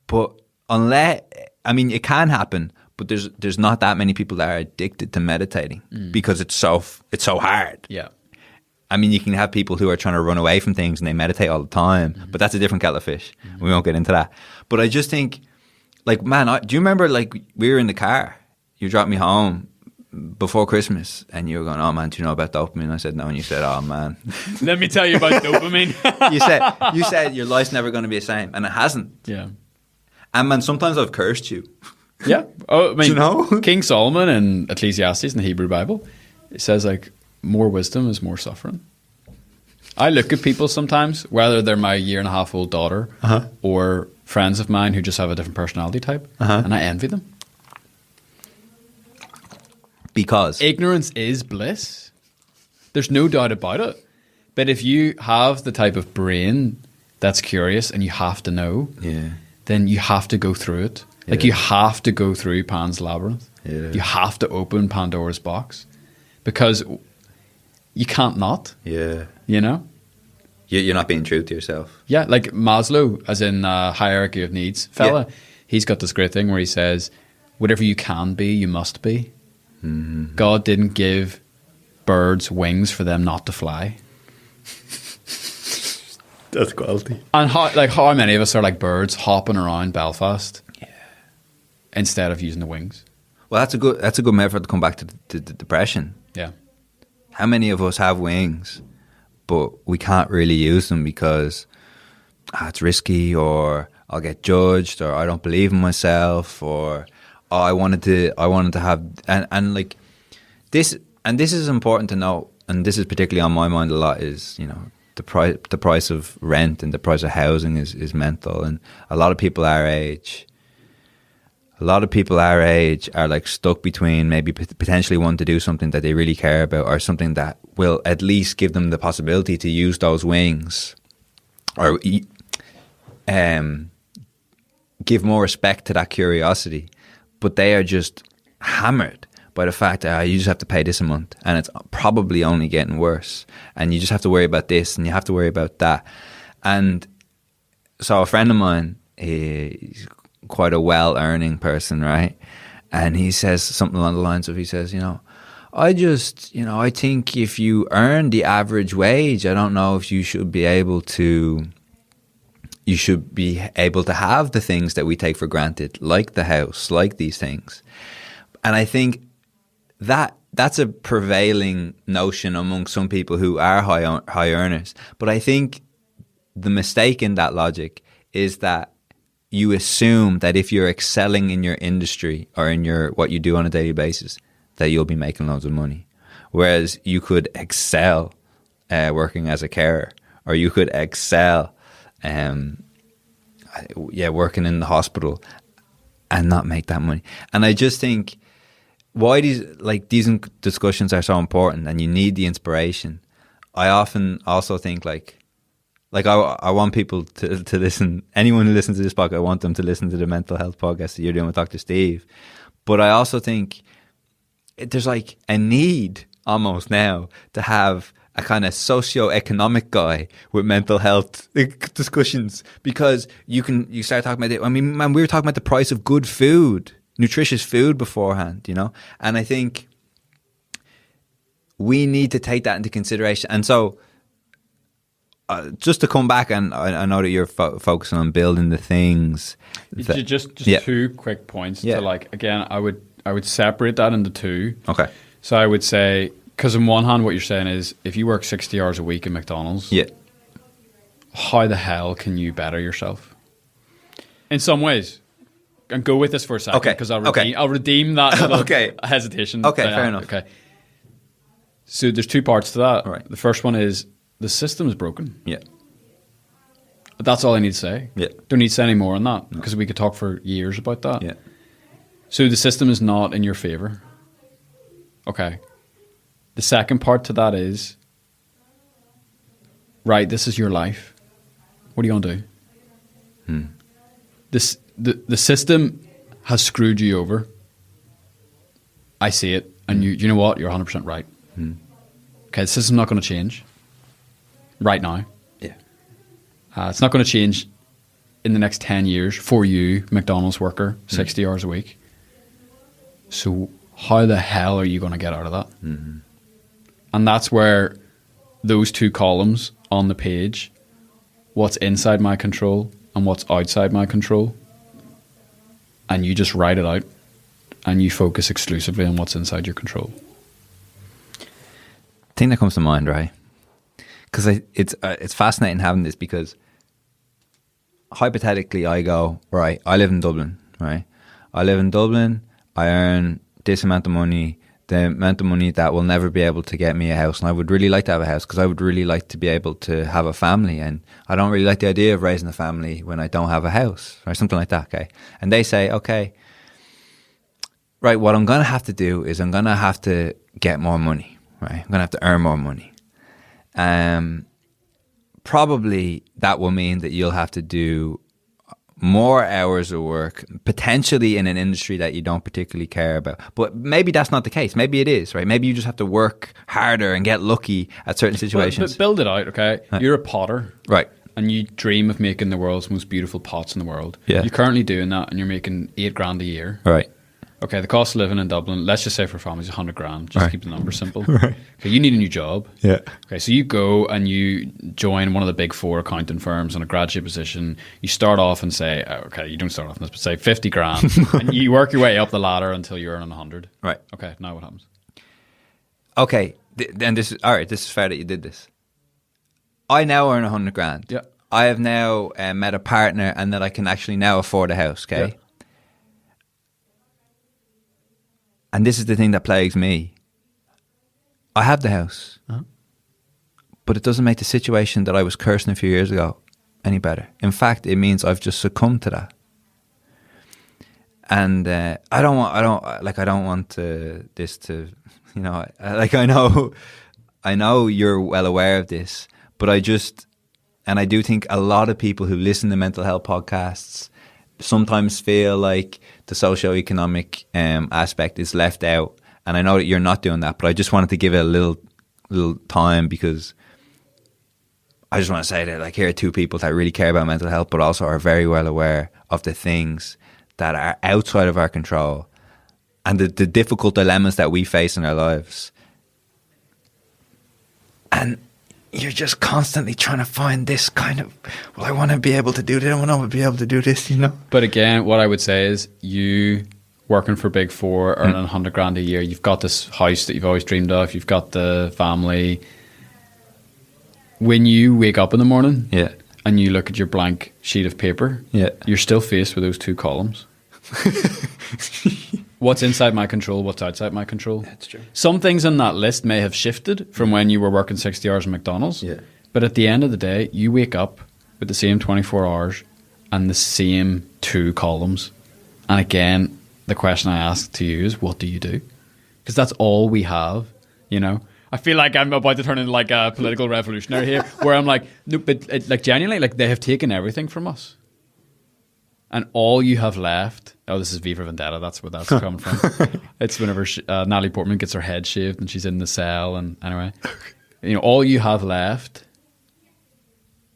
But it can happen, but there's not that many people that are addicted to meditating because it's so hard. Yeah. You can have people who are trying to run away from things and they meditate all the time, but that's a different kettle of fish. We won't get into that. But I just think, do you remember, we were in the car, you dropped me home before Christmas, and you were going, "Oh man, do you know about dopamine?" I said no, and you said, "Oh man, let me tell you about dopamine." you said your life's never going to be the same, and it hasn't. Yeah. And man, sometimes I've cursed you. Yeah. Oh, do you know? King Solomon in Ecclesiastes in the Hebrew Bible, it says more wisdom is more suffering. I look at people sometimes, whether they're my 1.5-year-old daughter or friends of mine who just have a different personality type, and I envy them. Because ignorance is bliss. There's no doubt about it. But if you have the type of brain that's curious and you have to know, then you have to go through it. You have to go through Pan's Labyrinth. Yeah. You have to open Pandora's box because you can't not. Yeah. You're not being true to yourself. Yeah, like Maslow, as in hierarchy of needs fella, he's got this great thing where he says, whatever you can be, you must be. Mm-hmm. God didn't give birds wings for them not to fly. That's quality. And how many of us are like birds hopping around Belfast instead of using the wings? Well, that's a good metaphor to come back to the depression. Yeah. How many of us have wings, but we can't really use them because it's risky, or I'll get judged, or I don't believe in myself, or I wanted to have and this, and this is important to know, and this is particularly on my mind a lot, is the price of rent and the price of housing is mental, and a lot of people our age are stuck between maybe potentially wanting to do something that they really care about, or something that will at least give them the possibility to use those wings, or give more respect to that curiosity. But they are just hammered by the fact that you just have to pay this a month, and it's probably only getting worse, and you just have to worry about this and you have to worry about that. And so a friend of mine, he's quite a well-earning person, right? And he says something along the lines of, he says, I think if you earn the average wage, I don't know if you should be able to have the things that we take for granted, like the house, like these things. And I think that's a prevailing notion among some people who are high earners. But I think the mistake in that logic is that you assume that if you're excelling in your industry or in what you do on a daily basis, that you'll be making loads of money. Whereas you could excel working as a carer, or you could excel working in the hospital and not make that money. And I just think why these discussions are so important, and you need the inspiration. I often also think I want people to listen. Anyone who listens to this podcast, I want them to listen to the mental health podcast that you're doing with Dr. Steve. But I also think there's like a need almost now to have a kind of socio-economic guy with mental health discussions, because you start talking about it. I mean, man, we were talking about the price of good food, nutritious food beforehand, and I think we need to take that into consideration. And so just to come back, and I know that you're focusing on building the things. Just 2 quick points. Yeah. To again, I would separate that into 2. Okay. So I would say, because on one hand, what you're saying is, if you work 60 hours a week in McDonald's, how the hell can you better yourself? In some ways. And go with this for a second, because I'll redeem that little hesitation. Okay, fair enough. Okay. So there's 2 parts to that. All right. The first one is, the system is broken. Yeah. That's all I need to say. Yeah. Don't need to say any more on that, because we could talk for years about that. Yeah. So the system is not in your favor. Okay. The second part to that is, right, this is your life. What are you going to do? The system has screwed you over. I see it. And you know what? You're 100% right. Okay, the system's not going to change right now. Yeah. It's not going to change in the next 10 years for you, McDonald's worker, 60 hours a week. So how the hell are you going to get out of that? Mm-hmm. And that's where those 2 columns on the page, what's inside my control and what's outside my control, and you just write it out and you focus exclusively on what's inside your control. Thing that comes to mind, right? Because it's fascinating having this, because hypothetically I go, right, I live in Dublin, right? I live in Dublin, I earn this amount of money, the amount of money that will never be able to get me a house. And I would really like to have a house, because I would really like to be able to have a family. And I don't really like the idea of raising a family when I don't have a house, or something like that, okay? And they say, okay, right, what I'm going to have to do is I'm going to have to get more money, right? I'm going to have to earn more money. Probably that will mean that you'll have to do more hours of work, potentially in an industry that you don't particularly care about. But maybe that's not the case. Maybe it is, right? Maybe you just have to work harder and get lucky at certain situations. But build it out, okay? Right. You're a potter. Right. And you dream of making the world's most beautiful pots in the world. Yeah. You're currently doing that, and you're making $8,000 a year. Right. Okay, the cost of living in Dublin, let's just say for families, $100,000. Just Right. to keep the numbers simple. Right. Okay, you need a new job. Yeah. Okay, so you go and you join one of the big 4 accounting firms on a graduate position. You start off and say, okay, you don't start off on this, but say 50 grand. And you work your way up the ladder until you're earning 100. Right. Okay, now what happens? Okay, then this is, all right, this is fair that you did this. I now earn 100 grand. Yeah. I have now met a partner, and that I can actually now afford a house, okay? Yeah. And this is the thing that plagues me. I have the house, but it doesn't make the situation that I was cursing a few years ago any better. In fact, it means I've just succumbed to that. And I don't want this to, I know you're well aware of this, but I do think a lot of people who listen to mental health podcasts sometimes feel like the socio-economic aspect is left out. And I know that you're not doing that, but I just wanted to give it a little time, because I just want to say that, like, here are two people that really care about mental health, but also are very well aware of the things that are outside of our control and the difficult dilemmas that we face in our lives. And you're just constantly trying to find this kind of, well, I want to be able to do this, I want to be able to do this, you know? But again, what I would say is, you working for Big Four, earning 100 grand a year, you've got this house that you've always dreamed of, you've got the family. When you wake up in the morning and you look at your blank sheet of paper, you're still faced with those two columns. What's inside my control, what's outside my control. That's true. Some things on that list may have shifted from when you were working 60 hours at McDonald's. Yeah. But at the end of the day, you wake up with the same 24 hours and the same two columns. And again, the question I ask to you is, what do you do? Because that's all we have, you know. I feel like I'm about to turn into like a political revolutionary here, where I'm like, no, but like genuinely, like, they have taken everything from us. And all you have left, oh, this is V for Vendetta, that's where that's coming from. It's whenever Natalie Portman gets her head shaved and she's in the cell, and anyway, you know, all you have left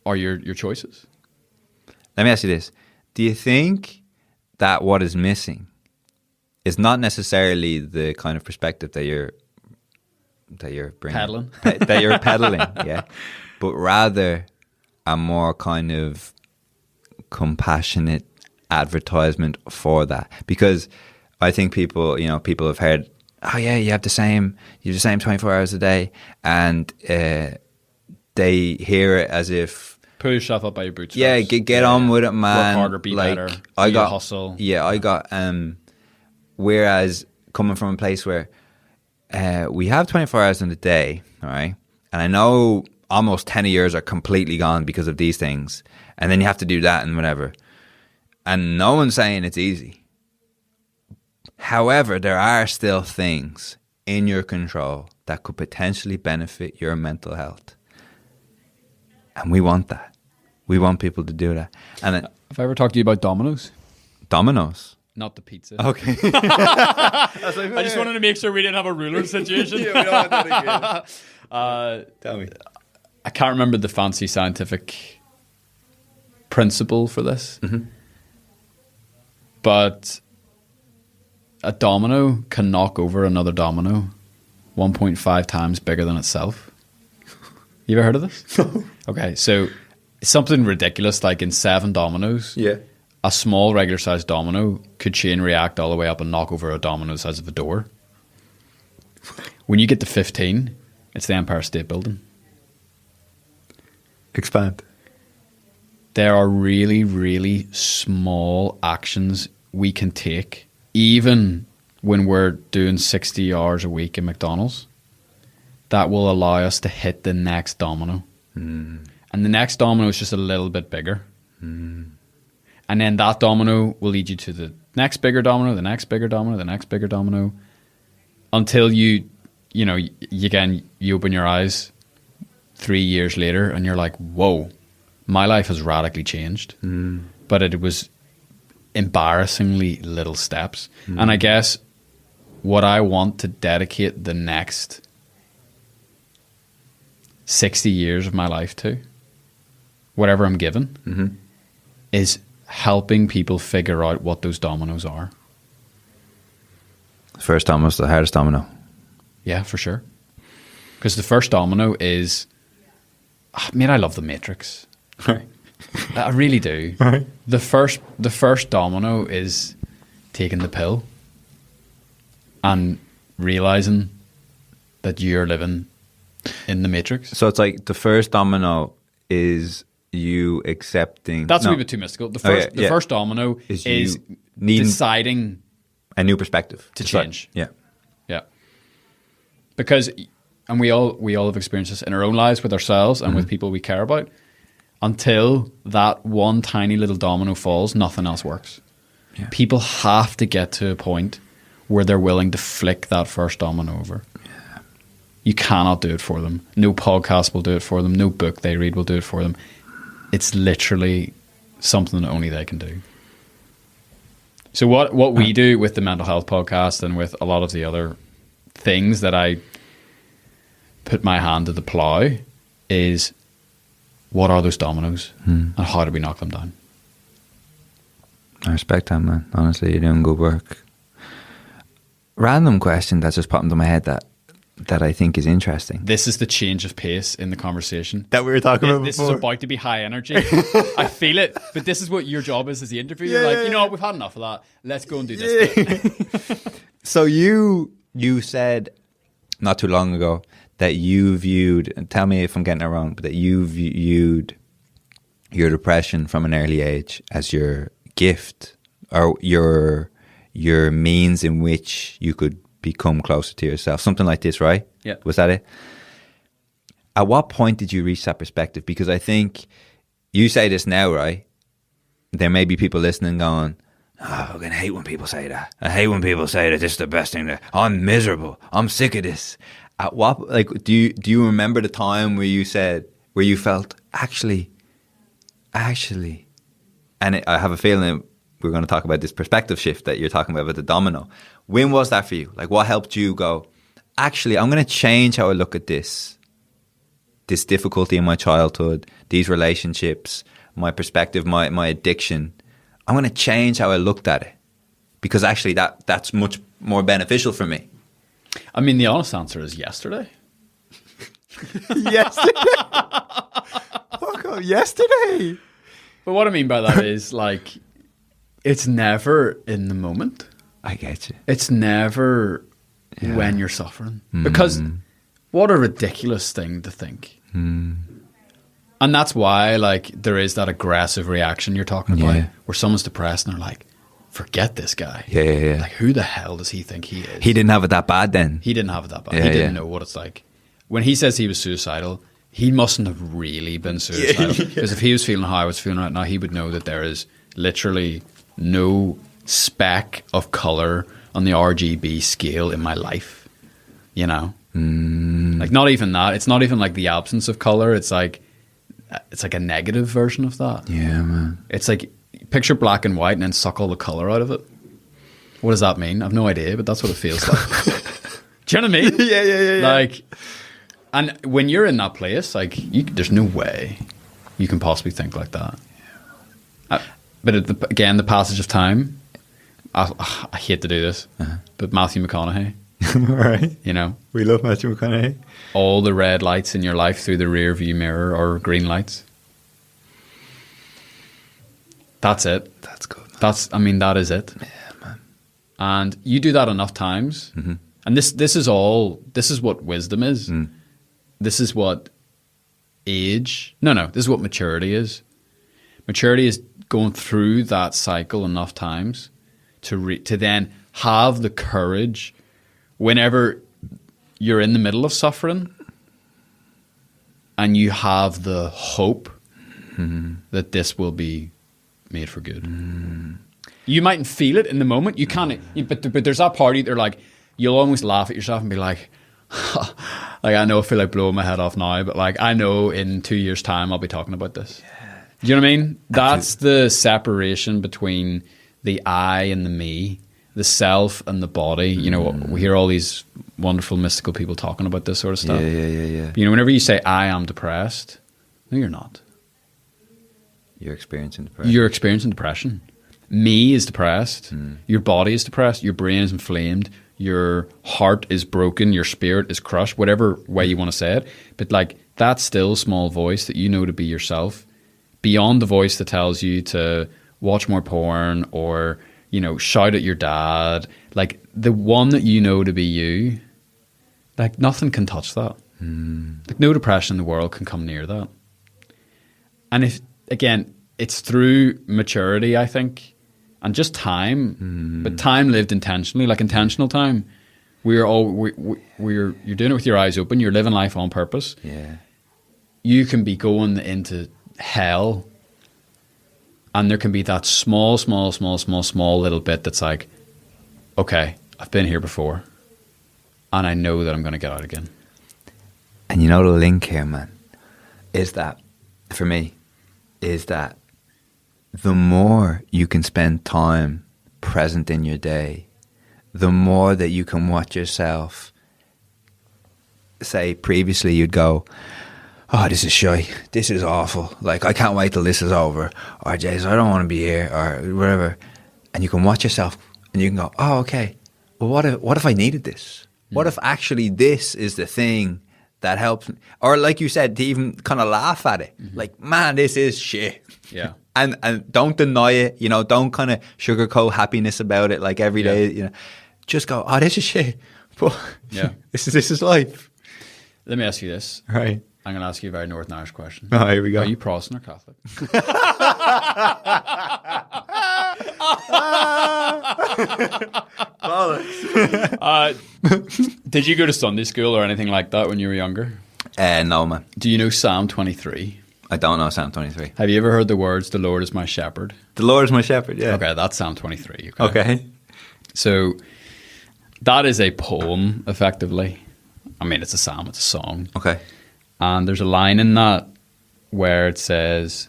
are your choices. Let me ask you this. Do you think that what is missing is not necessarily the kind of perspective that you're bringing? Peddling? That you're peddling, yeah. But rather a more kind of compassionate advertisement for that? Because I think people have heard, oh yeah, you have the same 24 hours a day, and they hear it as if, pull yourself up by your bootstraps. yeah, get on with it, man. Work harder, be like, better. I got hustle. Yeah, I got. Whereas coming from a place where we have 24 hours in the day, all right, and I know almost 10 of yours are completely gone because of these things, and then you have to do that and whatever. And no one's saying it's easy. However, there are still things in your control that could potentially benefit your mental health. And we want that. We want people to do that. And Have I ever talked to you about Domino's? Domino's. Not the pizza. Okay. I just wanted to make sure we didn't have a ruler situation. Yeah, we don't want that again. Tell me. I can't remember the fancy scientific principle for this. Mm-hmm. But a domino can knock over another domino 1.5 times bigger than itself. You ever heard of this? No. Okay, so it's something ridiculous, like in 7 dominoes, Yeah. a small regular sized domino could chain react all the way up and knock over a domino the size of a door. When you get to 15, it's the Empire State Building. Expand. There are really, really small actions we can take, even when we're doing 60 hours a week in McDonald's, that will allow us to hit the next domino. Mm. And the next domino is just a little bit bigger. Mm. And then that domino will lead you to the next bigger domino, the next bigger domino, the next bigger domino, until you open your eyes 3 years later and you're like, whoa, my life has radically changed. Mm. But it was embarrassingly little steps. Mm. And I guess what I want to dedicate the next 60 years of my life to, whatever I'm given, is helping people figure out what those dominoes are. First domino's the hardest domino. Yeah, for sure. Because the first domino is, I love The Matrix. Right. I really do. Right. The first domino is taking the pill and realizing that you're living in the Matrix. So it's like the first domino is you accepting. That's a wee bit too mystical. The first domino is deciding a new perspective to change. Yeah. Yeah. Because, and we all have experienced this in our own lives with ourselves and with people we care about. Until that one tiny little domino falls, nothing else works. Yeah. People have to get to a point where they're willing to flick that first domino over. Yeah. You cannot do it for them. No podcast will do it for them. No book they read will do it for them. It's literally something that only they can do. So what we do with the mental health podcast and with a lot of the other things that I put my hand to the plow is what are those dominoes and how do we knock them down? I respect that, man. Honestly, you're doing good work. Random question that's just popped into my head that I think is interesting. This is the change of pace in the conversation. That we were talking about This before. is about to be high energy. I feel it. But this is what your job is as the interviewer. You're like, you know what, we've had enough of that. Let's go and do this bit. So you said not too long ago that you viewed, and tell me if I'm getting it wrong, but that you viewed your depression from an early age as your gift or your means in which you could become closer to yourself. Something like this, right? Yeah. Was that it? At what point did you reach that perspective? Because I think you say this now, right? There may be people listening going, oh, I fucking hate when people say that. I hate when people say that this is the best thing. I'm miserable. I'm sick of this. At what, like, do you remember the time where you felt actually, and I have a feeling we're going to talk about this perspective shift that you're talking about with the domino. When was that for you? Like, what helped you go, actually, I'm going to change how I look at this difficulty in my childhood, these relationships, my perspective, my addiction. I'm going to change how I looked at it because actually that's much more beneficial for me. I mean, the honest answer is yesterday. Yesterday? Fuck off, yesterday? But what I mean by that is, like, it's never in the moment. I get you. It's never when you're suffering. Because what a ridiculous thing to think. And that's why, like, there is that aggressive reaction you're talking about where someone's depressed and they're like, forget this guy. Yeah. Like, who the hell does he think he is? He didn't have it that bad then. He didn't have it that bad. He didn't know what it's like. When he says he was suicidal, he mustn't have really been suicidal. Because if he was feeling how I was feeling right now, he would know that there is literally no speck of colour on the RGB scale in my life. You know? Like, not even that. It's not even like the absence of colour. It's like a negative version of that. Yeah, man. It's like, picture black and white and then suck all the colour out of it. What does that mean? I've no idea, but that's what it feels like. Do you know what I mean? Yeah. Like, and when you're in that place, like, there's no way you can possibly think like that. But again, the passage of time, I hate to do this, but Matthew McConaughey, All right. you know, We love Matthew McConaughey. all the red lights in your life through the rear view mirror are green lights. That's it. That's good, man. That is it. Yeah, man. And you do that enough times, and this is what wisdom is. This is what this is what maturity is. Maturity is going through that cycle enough times to then have the courage whenever you're in the middle of suffering and you have the hope that this will be made for good. You mightn't feel it in the moment. You can't. But there's that party. They're like, you'll almost laugh at yourself and be like, like, I know I feel like blowing my head off now, but like, I know in 2 years' time I'll be talking about this. Do you know what I mean? That's the separation between the I and the me, the self and the body. You know, we hear all these wonderful mystical people talking about this sort of stuff. Yeah. You know, whenever you say I am depressed, no, you're not. You're experiencing depression. You're experiencing depression. Me is depressed. Your body is depressed. Your brain is inflamed. Your heart is broken. Your spirit is crushed. Whatever way you want to say it. But like, that still small voice that you know to be yourself, beyond the voice that tells you to watch more porn or, you know, shout at your dad, like the one that you know to be you, like nothing can touch that. Like no depression in the world can come near that. And if, again, it's through maturity, I think, and just time, but time lived intentionally, like intentional time. You're doing it with your eyes open. You're living life on purpose. Yeah. You can be going into hell, and there can be that small little bit that's like, okay, I've been here before, and I know that I'm going to get out again. And you know the link here, man, is that, for me, is that the more you can spend time present in your day, the more that you can watch yourself. Say previously you'd go, oh, this is shy. This is awful. Like, I can't wait till this is over. Or, Jesus, I don't want to be here, or whatever. And you can watch yourself and you can go, oh, okay. Well, what if I needed this? What if actually this is the thing that helps me? Or like you said, to even kind of laugh at it. Like, man, this is shit. Yeah. And don't deny it, you know, don't kind of sugarcoat happiness about it like every day, you know. Just go, oh, this is shit. But Yeah. this is life. Let me ask you this. Right. I'm going to ask you a very Northern Irish question. Oh, here we go. Are you Protestant or Catholic? Did you go to Sunday school or anything like that when you were younger? No, man. Do you know Psalm 23? I don't know Psalm 23. Have you ever heard the words, the Lord is my shepherd? The Lord is my shepherd, yeah. Okay, that's Psalm 23. Okay. So that is a poem, effectively. I mean, it's a psalm, it's a song. Okay. And there's a line in that where it says,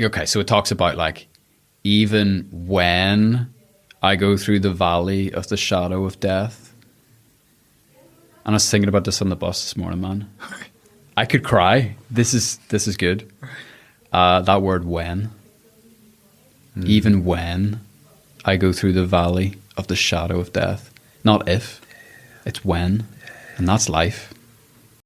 okay, so it talks about like, even when I go through the valley of the shadow of death. And I was thinking about this on the bus this morning, man. I could cry. This is good. That word when. Even when I go through the valley of the shadow of death. Not if, it's when. And that's life.